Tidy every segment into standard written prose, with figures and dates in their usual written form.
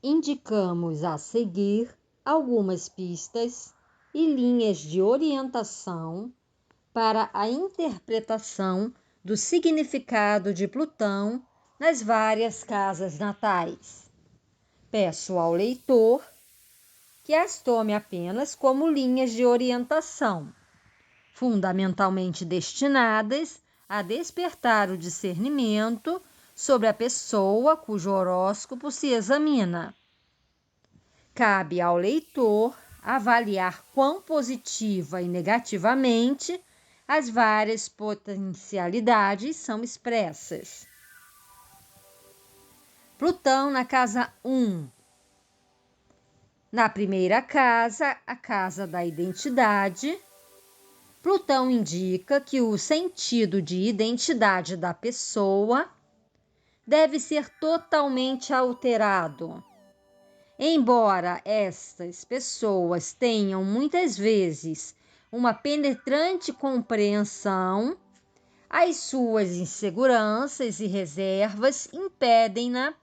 indicamos a seguir algumas pistas e linhas de orientação para a interpretação do significado de Plutão nas várias casas natais. Peço ao leitor que as tome apenas como linhas de orientação, fundamentalmente destinadas a despertar o discernimento sobre a pessoa cujo horóscopo se examina. Cabe ao leitor avaliar quão positiva e negativamente as várias potencialidades são expressas. Plutão na casa 1. Na primeira casa, a casa da identidade, Plutão indica que o sentido de identidade da pessoa deve ser totalmente alterado. Embora estas pessoas tenham muitas vezes uma penetrante compreensão, as suas inseguranças e reservas impedem-na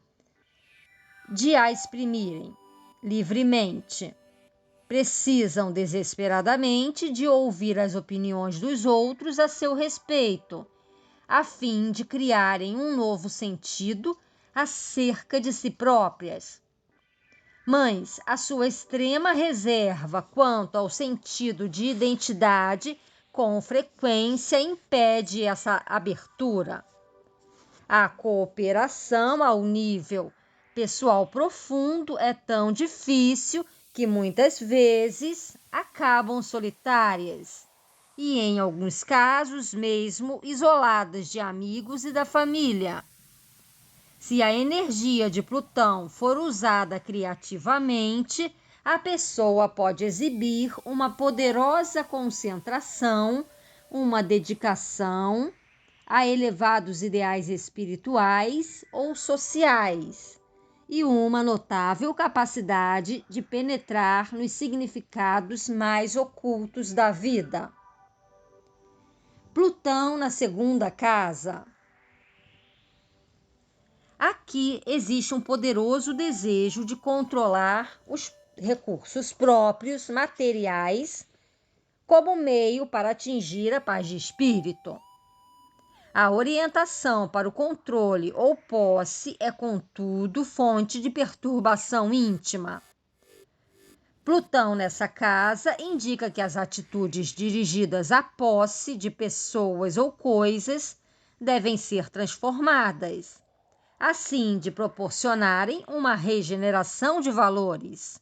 de a exprimirem livremente. Precisam desesperadamente de ouvir as opiniões dos outros a seu respeito, a fim de criarem um novo sentido acerca de si próprias. Mas a sua extrema reserva quanto ao sentido de identidade com frequência impede essa abertura. A cooperação ao nível pessoal profundo é tão difícil que muitas vezes acabam solitárias e, em alguns casos, mesmo isoladas de amigos e da família. Se a energia de Plutão for usada criativamente, a pessoa pode exibir uma poderosa concentração, uma dedicação a elevados ideais espirituais ou sociais e uma notável capacidade de penetrar nos significados mais ocultos da vida. Plutão na segunda casa. Aqui existe um poderoso desejo de controlar os recursos próprios, materiais, como meio para atingir a paz de espírito. A orientação para o controle ou posse é, contudo, fonte de perturbação íntima. Plutão nessa casa indica que as atitudes dirigidas à posse de pessoas ou coisas devem ser transformadas, assim de proporcionarem uma regeneração de valores.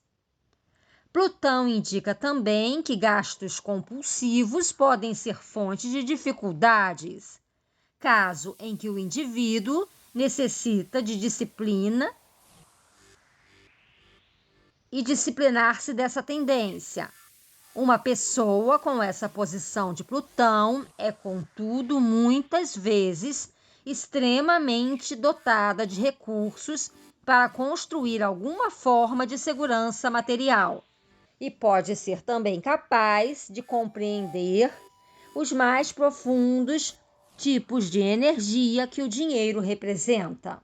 Plutão indica também que gastos compulsivos podem ser fonte de dificuldades, caso em que o indivíduo necessita de disciplina e disciplinar-se dessa tendência. Uma pessoa com essa posição de Plutão é, contudo, muitas vezes extremamente dotada de recursos para construir alguma forma de segurança material e pode ser também capaz de compreender os mais profundos tipos de energia que o dinheiro representa.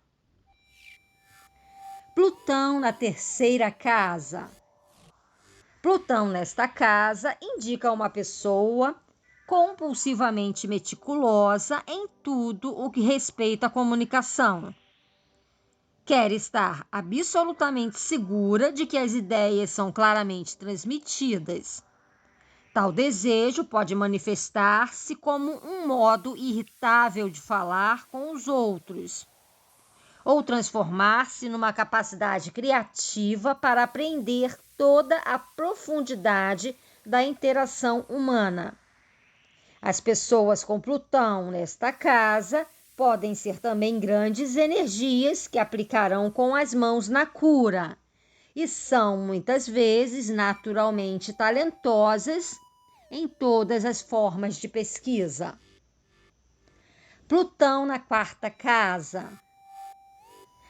Plutão na terceira casa. Plutão nesta casa indica uma pessoa compulsivamente meticulosa em tudo o que respeita à comunicação. Quer estar absolutamente segura de que as ideias são claramente transmitidas. Tal desejo pode manifestar-se como um modo irritável de falar com os outros, ou transformar-se numa capacidade criativa para aprender toda a profundidade da interação humana. As pessoas com Plutão nesta casa podem ser também grandes energias que aplicarão com as mãos na cura e são muitas vezes naturalmente talentosas em todas as formas de pesquisa. Plutão na quarta casa.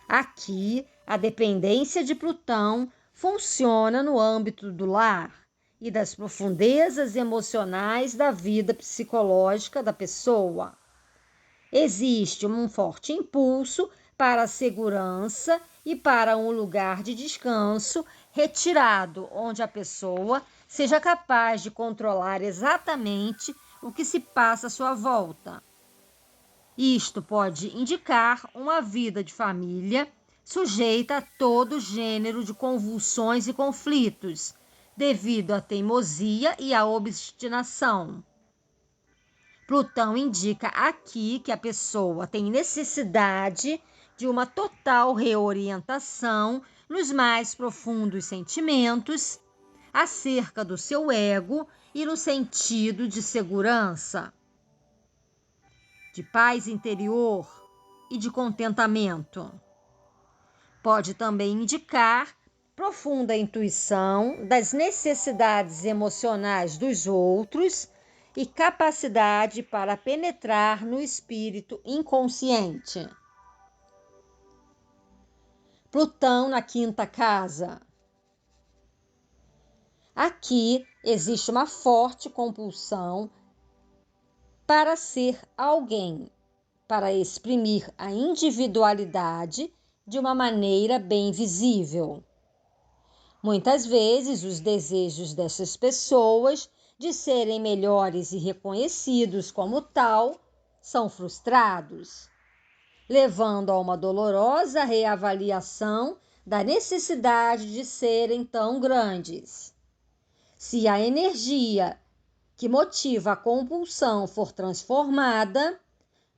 Aqui, a dependência de Plutão funciona no âmbito do lar e das profundezas emocionais da vida psicológica da pessoa. Existe um forte impulso para a segurança e para um lugar de descanso retirado, onde a pessoa seja capaz de controlar exatamente o que se passa à sua volta. Isto pode indicar uma vida de família sujeita a todo gênero de convulsões e conflitos, devido à teimosia e à obstinação. Plutão indica aqui que a pessoa tem necessidade de uma total reorientação nos mais profundos sentimentos acerca do seu ego e no sentido de segurança, de paz interior e de contentamento. Pode também indicar profunda intuição das necessidades emocionais dos outros e capacidade para penetrar no espírito inconsciente. Plutão na quinta casa. Aqui existe uma forte compulsão para ser alguém, para exprimir a individualidade de uma maneira bem visível. Muitas vezes, os desejos dessas pessoas de serem melhores e reconhecidos como tal são frustrados, levando a uma dolorosa reavaliação da necessidade de serem tão grandes. Se a energia que motiva a compulsão for transformada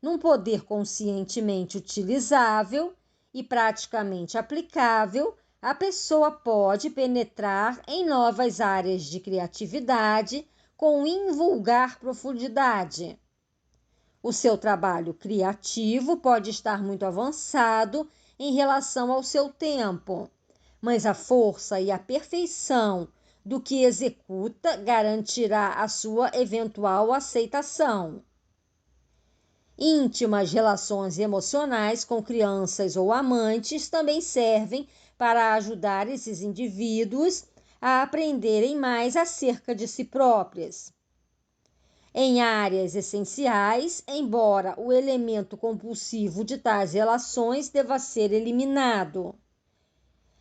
num poder conscientemente utilizável e praticamente aplicável, a pessoa pode penetrar em novas áreas de criatividade com invulgar profundidade. O seu trabalho criativo pode estar muito avançado em relação ao seu tempo, mas a força e a perfeição do que executa garantirá a sua eventual aceitação. Íntimas relações emocionais com crianças ou amantes também servem para ajudar esses indivíduos a aprenderem mais acerca de si próprias. Em áreas essenciais, embora o elemento compulsivo de tais relações deva ser eliminado.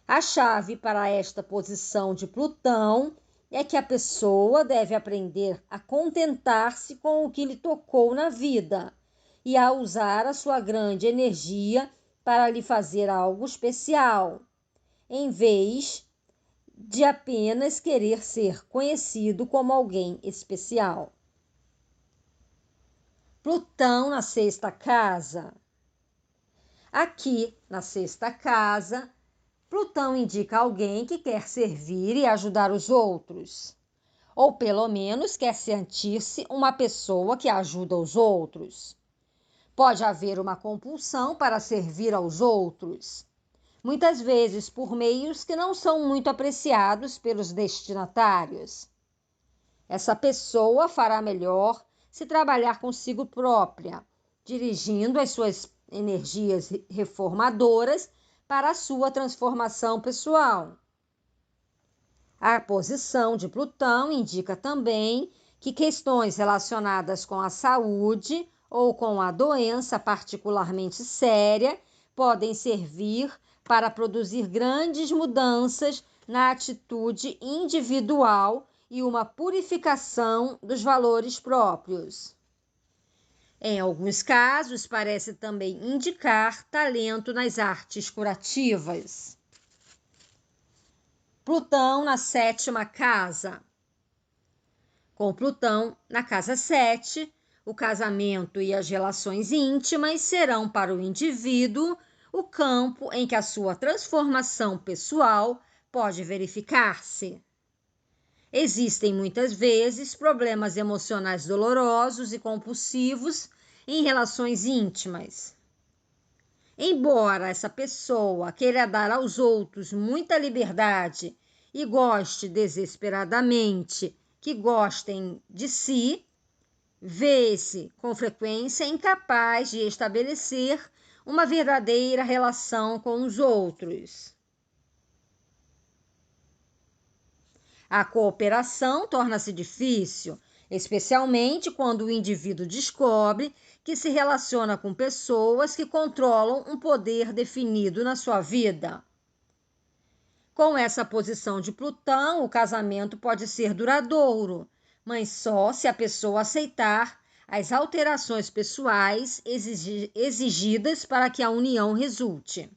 A chave para esta posição de Plutão é que a pessoa deve aprender a contentar-se com o que lhe tocou na vida e a usar a sua grande energia para lhe fazer algo especial, em vez de apenas querer ser conhecido como alguém especial. Plutão na sexta casa. Aqui, na sexta casa, Plutão indica alguém que quer servir e ajudar os outros, ou pelo menos quer sentir-se uma pessoa que ajuda os outros. Pode haver uma compulsão para servir aos outros, muitas vezes por meios que não são muito apreciados pelos destinatários. Essa pessoa fará melhor se trabalhar consigo própria, dirigindo as suas energias reformadoras para a sua transformação pessoal. A posição de Plutão indica também que questões relacionadas com a saúde ou com a doença particularmente séria podem servir para produzir grandes mudanças na atitude individual e uma purificação dos valores próprios. Em alguns casos, parece também indicar talento nas artes curativas. Plutão na sétima casa. Com Plutão na casa 7, o casamento e as relações íntimas serão para o indivíduo o campo em que a sua transformação pessoal pode verificar-se. Existem muitas vezes problemas emocionais dolorosos e compulsivos em relações íntimas. Embora essa pessoa queira dar aos outros muita liberdade e goste desesperadamente que gostem de si, vê-se com frequência incapaz de estabelecer uma verdadeira relação com os outros. A cooperação torna-se difícil, especialmente quando o indivíduo descobre que se relaciona com pessoas que controlam um poder definido na sua vida. Com essa posição de Plutão, o casamento pode ser duradouro, mas só se a pessoa aceitar as alterações pessoais exigidas para que a união resulte.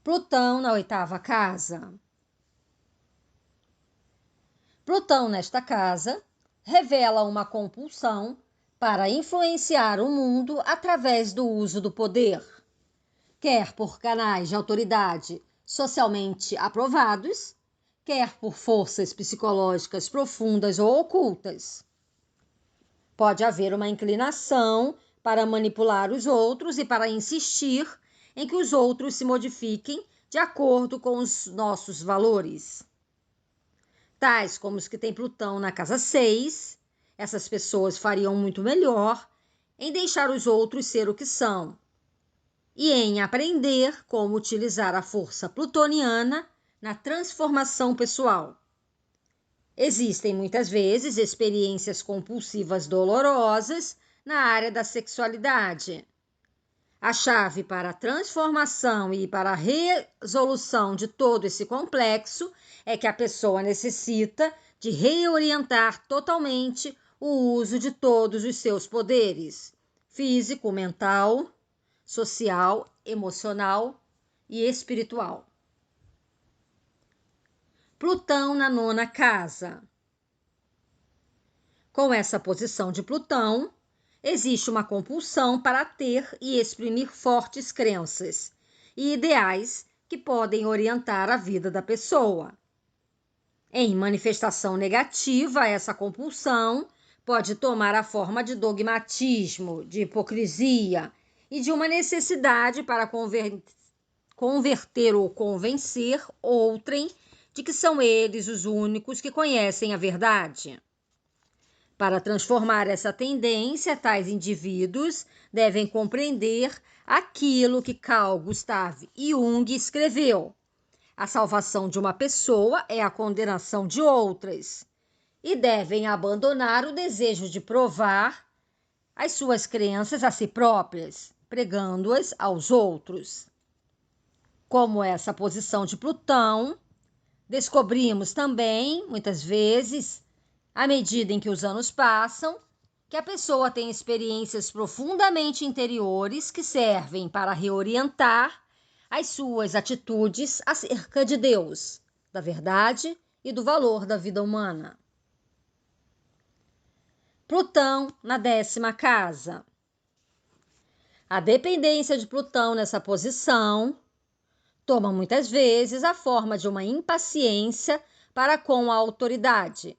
Plutão na 8ª casa. Plutão nesta casa revela uma compulsão para influenciar o mundo através do uso do poder, quer por canais de autoridade socialmente aprovados, quer por forças psicológicas profundas ou ocultas. Pode haver uma inclinação para manipular os outros e para insistir em que os outros se modifiquem de acordo com os nossos valores. Tais como os que têm Plutão na casa 6, essas pessoas fariam muito melhor em deixar os outros ser o que são e em aprender como utilizar a força plutoniana na transformação pessoal. Existem muitas vezes experiências compulsivas dolorosas na área da sexualidade. A chave para a transformação e para a resolução de todo esse complexo é que a pessoa necessita de reorientar totalmente o uso de todos os seus poderes: físico, mental, social, emocional e espiritual. Plutão na 9ª casa. Com essa posição de Plutão, existe uma compulsão para ter e exprimir fortes crenças e ideais que podem orientar a vida da pessoa. Em manifestação negativa, essa compulsão pode tomar a forma de dogmatismo, de hipocrisia e de uma necessidade para converter ou convencer outrem de que são eles os únicos que conhecem a verdade. Para transformar essa tendência, tais indivíduos devem compreender aquilo que Carl Gustav Jung escreveu: a salvação de uma pessoa é a condenação de outras, e devem abandonar o desejo de provar as suas crenças a si próprias, pregando-as aos outros. Como essa posição de Plutão, descobrimos também, muitas vezes, à medida em que os anos passam, que a pessoa tem experiências profundamente interiores que servem para reorientar as suas atitudes acerca de Deus, da verdade e do valor da vida humana. Plutão na 10ª casa. A dependência de Plutão nessa posição toma muitas vezes a forma de uma impaciência para com a autoridade,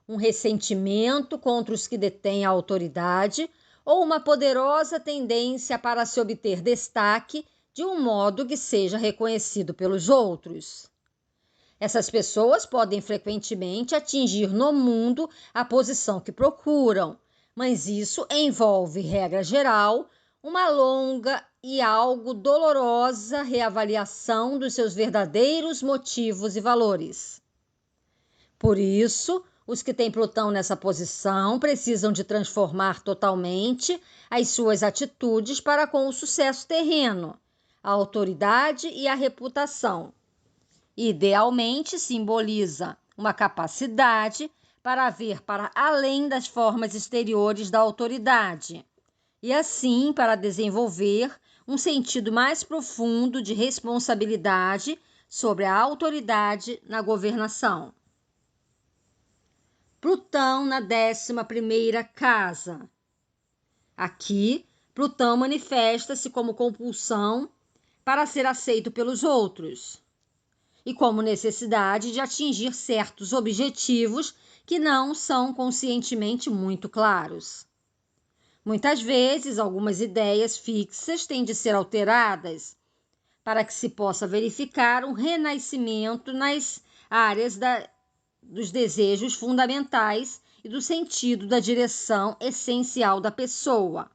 um ressentimento contra os que detêm a autoridade ou uma poderosa tendência para se obter destaque de um modo que seja reconhecido pelos outros. Essas pessoas podem frequentemente atingir no mundo a posição que procuram, mas isso envolve, regra geral, uma longa e algo dolorosa reavaliação dos seus verdadeiros motivos e valores. Por isso, os que têm Plutão nessa posição precisam de transformar totalmente as suas atitudes para com o sucesso terreno, a autoridade e a reputação. Idealmente, simboliza uma capacidade para ver para além das formas exteriores da autoridade e, assim, para desenvolver um sentido mais profundo de responsabilidade sobre a autoridade na governação. Plutão na 11ª casa. Aqui, Plutão manifesta-se como compulsão para ser aceito pelos outros e como necessidade de atingir certos objetivos que não são conscientemente muito claros. Muitas vezes, algumas ideias fixas têm de ser alteradas para que se possa verificar um renascimento nas áreas dos desejos fundamentais e do sentido da direção essencial da pessoa.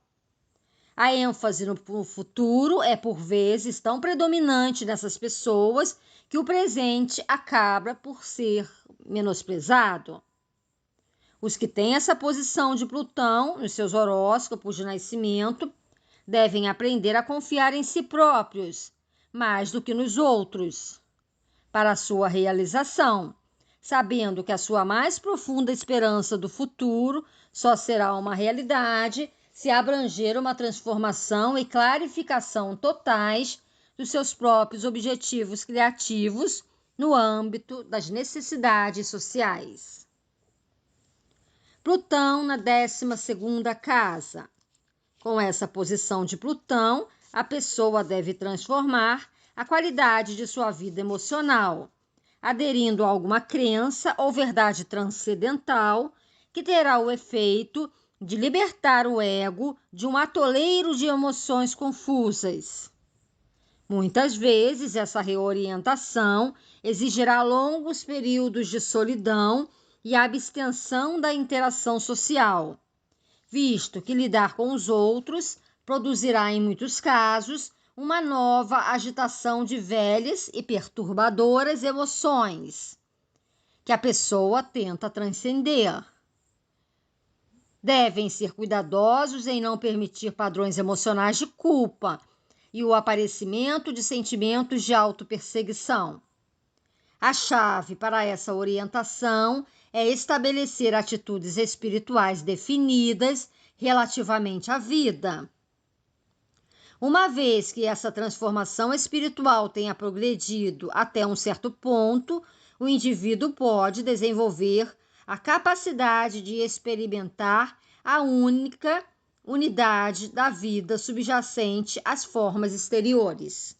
A ênfase no futuro é, por vezes, tão predominante nessas pessoas que o presente acaba por ser menosprezado. Os que têm essa posição de Plutão nos seus horóscopos de nascimento devem aprender a confiar em si próprios, mais do que nos outros, para a sua realização, sabendo que a sua mais profunda esperança do futuro só será uma realidade se abranger uma transformação e clarificação totais dos seus próprios objetivos criativos no âmbito das necessidades sociais. Plutão na 12ª casa. Com essa posição de Plutão, a pessoa deve transformar a qualidade de sua vida emocional, aderindo a alguma crença ou verdade transcendental que terá o efeito de libertar o ego de um atoleiro de emoções confusas. Muitas vezes, essa reorientação exigirá longos períodos de solidão e abstenção da interação social, visto que lidar com os outros produzirá, em muitos casos, uma nova agitação de velhas e perturbadoras emoções, que a pessoa tenta transcender. Devem ser cuidadosos em não permitir padrões emocionais de culpa e o aparecimento de sentimentos de autoperseguição. A chave para essa orientação é estabelecer atitudes espirituais definidas relativamente à vida. Uma vez que essa transformação espiritual tenha progredido até um certo ponto, o indivíduo pode desenvolver a capacidade de experimentar a única unidade da vida subjacente às formas exteriores.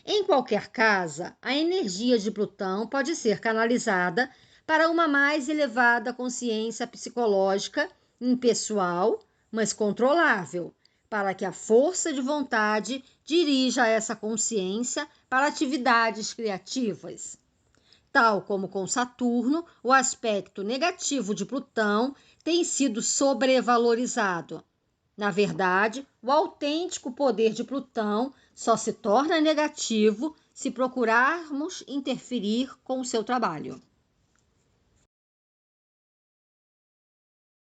Em qualquer casa, a energia de Plutão pode ser canalizada para uma mais elevada consciência psicológica, impessoal, mas controlável, para que a força de vontade dirija essa consciência para atividades criativas. Tal como com Saturno, o aspecto negativo de Plutão tem sido sobrevalorizado. Na verdade, o autêntico poder de Plutão só se torna negativo se procurarmos interferir com o seu trabalho.